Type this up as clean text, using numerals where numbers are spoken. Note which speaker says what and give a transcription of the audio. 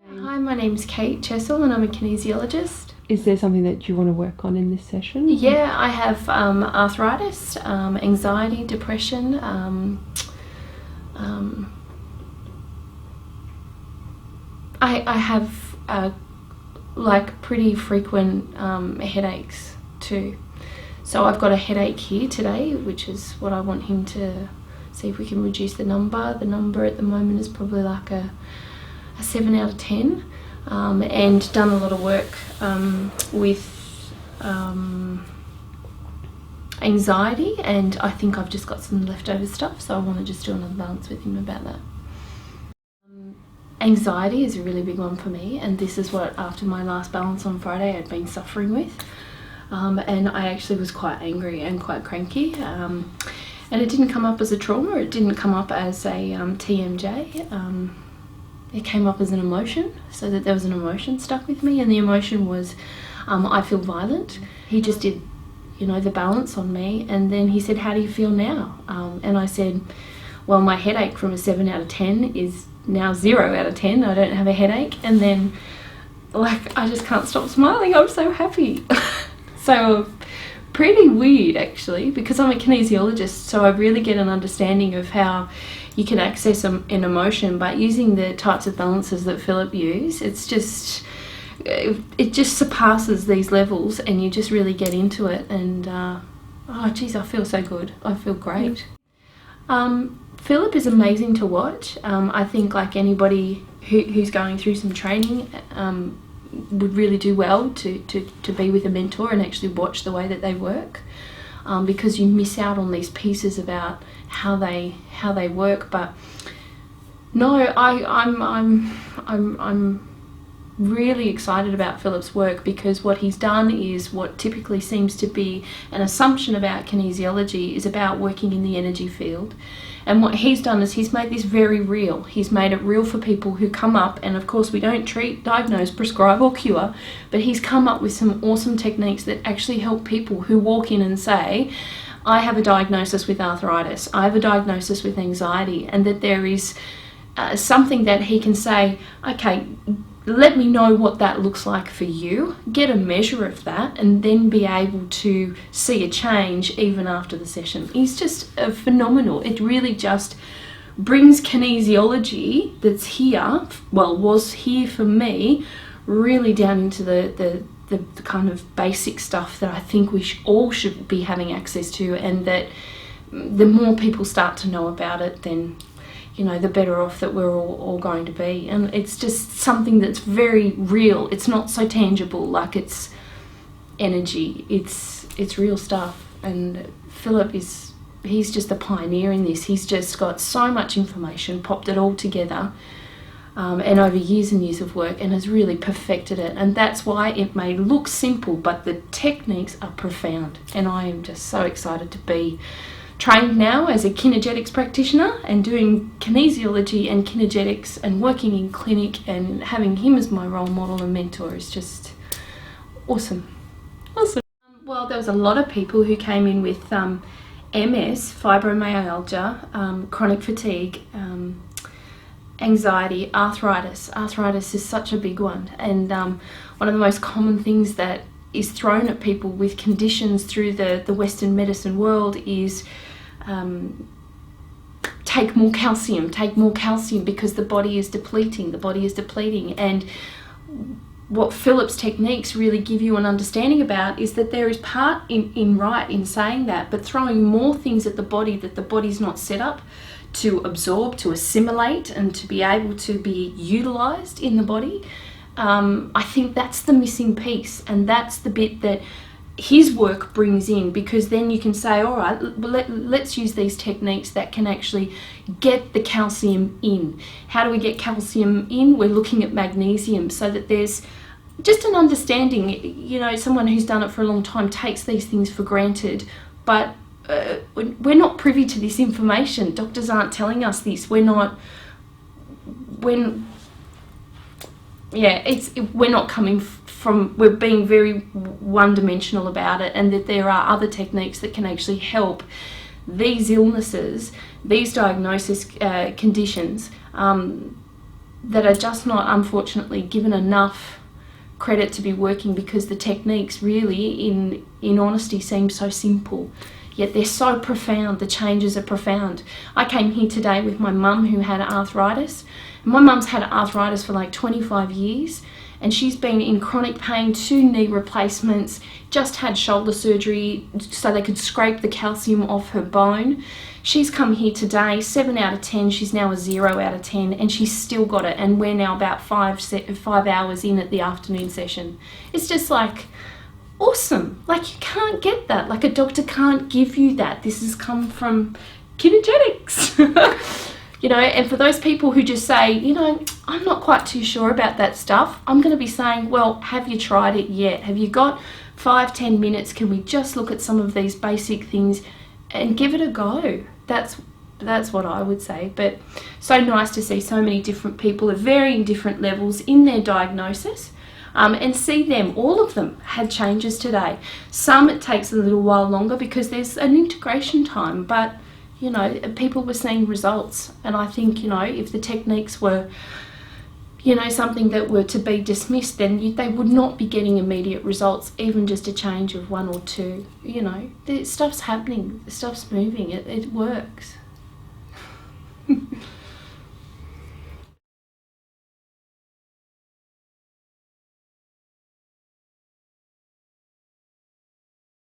Speaker 1: Hi, my name's Kate Chessel and I'm a kinesiologist.
Speaker 2: Is there something that you want to work on in this session?
Speaker 1: Yeah, I have arthritis, anxiety, depression, I have like pretty frequent headaches too. So I've got a headache here today, which is what I want him to see if we can reduce the number. The number at the moment is probably like a 7 out of 10, and done a lot of work with anxiety, and I think I've just got some leftover stuff, so I want to just do another balance with him about that. Anxiety is a really big one for me, and this is what, after my last balance on Friday, I'd been suffering with, and I actually was quite angry and quite cranky, and it didn't come up as a trauma, it didn't come up as a TMJ. It came up as an emotion, so that there was an emotion stuck with me, and the emotion was I feel violent. He just did, the balance on me, and then he said, how do you feel now? And I said, well, my headache from a 7 out of 10 is now 0 out of 10. I don't have a headache. And then, I just can't stop smiling. I'm so happy. So pretty weird, actually, because I'm a kinesiologist, so I really get an understanding of how you can access an emotion, but using the types of balances that Philip used, it just surpasses these levels, and you just really get into it, and oh geez, I feel so good. I feel great. Philip is amazing to watch. I think like anybody who's going through some training would really do well to be with a mentor and actually watch the way that they work, because you miss out on these pieces about how they work. But no, I'm really excited about Philip's work, because what he's done is what typically seems to be an assumption about kinesiology is about working in the energy field. And what he's done is he's made this very real. He's made it real for people who come up, and of course we don't treat, diagnose, prescribe or cure, but he's come up with some awesome techniques that actually help people who walk in and say, I have a diagnosis with arthritis, I have a diagnosis with anxiety, and that there is something that he can say, okay, let me know what that looks like for you, get a measure of that, and then be able to see a change even after the session. He's just phenomenal. It really just brings kinesiology that's here, well, was here for me, really down into the kind of basic stuff that I think we all should be having access to, and that the more people start to know about it, then the better off that we're all going to be. And it's just something that's very real. It's not so tangible, like it's energy. It's real stuff. And Philip he's just a pioneer in this. He's just got so much information, popped it all together, and over years and years of work, and has really perfected it. And that's why it may look simple, but the techniques are profound. And I am just so excited to be trained now as a kinergetics practitioner and doing kinesiology and kinergetics and working in clinic, and having him as my role model and mentor is just awesome. Well, there was a lot of people who came in with MS, fibromyalgia, chronic fatigue, anxiety, arthritis. Arthritis is such a big one, and one of the most common things that is thrown at people with conditions through the Western medicine world is take more calcium, because the body is depleting, and what Philip's techniques really give you an understanding about is that there is part in right in saying that, but throwing more things at the body that the body's not set up to absorb, to assimilate, and to be able to be utilized in the body. I think that's the missing piece, and that's the bit that his work brings in, because then you can say, all right, let's use these techniques that can actually get the calcium in. How do we get calcium in? We're looking at magnesium, so that there's just an understanding. Someone who's done it for a long time takes these things for granted, but we're not privy to this information. Doctors aren't telling us this. We're not coming from, we're being very one-dimensional about it, and that there are other techniques that can actually help these illnesses, these diagnosis conditions, that are just not, unfortunately, given enough credit to be working, because the techniques really, in honesty, seem so simple, yet they're so profound. The changes are profound. I came here today with my mum, who had arthritis. My mum's had arthritis for like 25 years, and she's been in chronic pain, 2 knee replacements, just had shoulder surgery so they could scrape the calcium off her bone. She's come here today, 7 out of 10, she's now a 0 out of 10, and she's still got it, and we're now about 5 hours in at the afternoon session. It's just like awesome. Like, you can't get that. Like, a doctor can't give you that. This has come from Kinergetics. You know, and for those people who just say, you know, I'm not quite too sure about that stuff, I'm going to be saying, well, have you tried it yet? Have you got 5-10 minutes? Can we just look at some of these basic things and give it a go? That's what I would say. But so nice to see so many different people of varying different levels in their diagnosis, and see them, all of them, had changes today. Some it takes a little while longer because there's an integration time, but you know, people were seeing results. And I think, you know, if the techniques were, you know, something that were to be dismissed, then they would not be getting immediate results, even just a change of 1 or 2. You know, stuff's happening, stuff's moving, it works.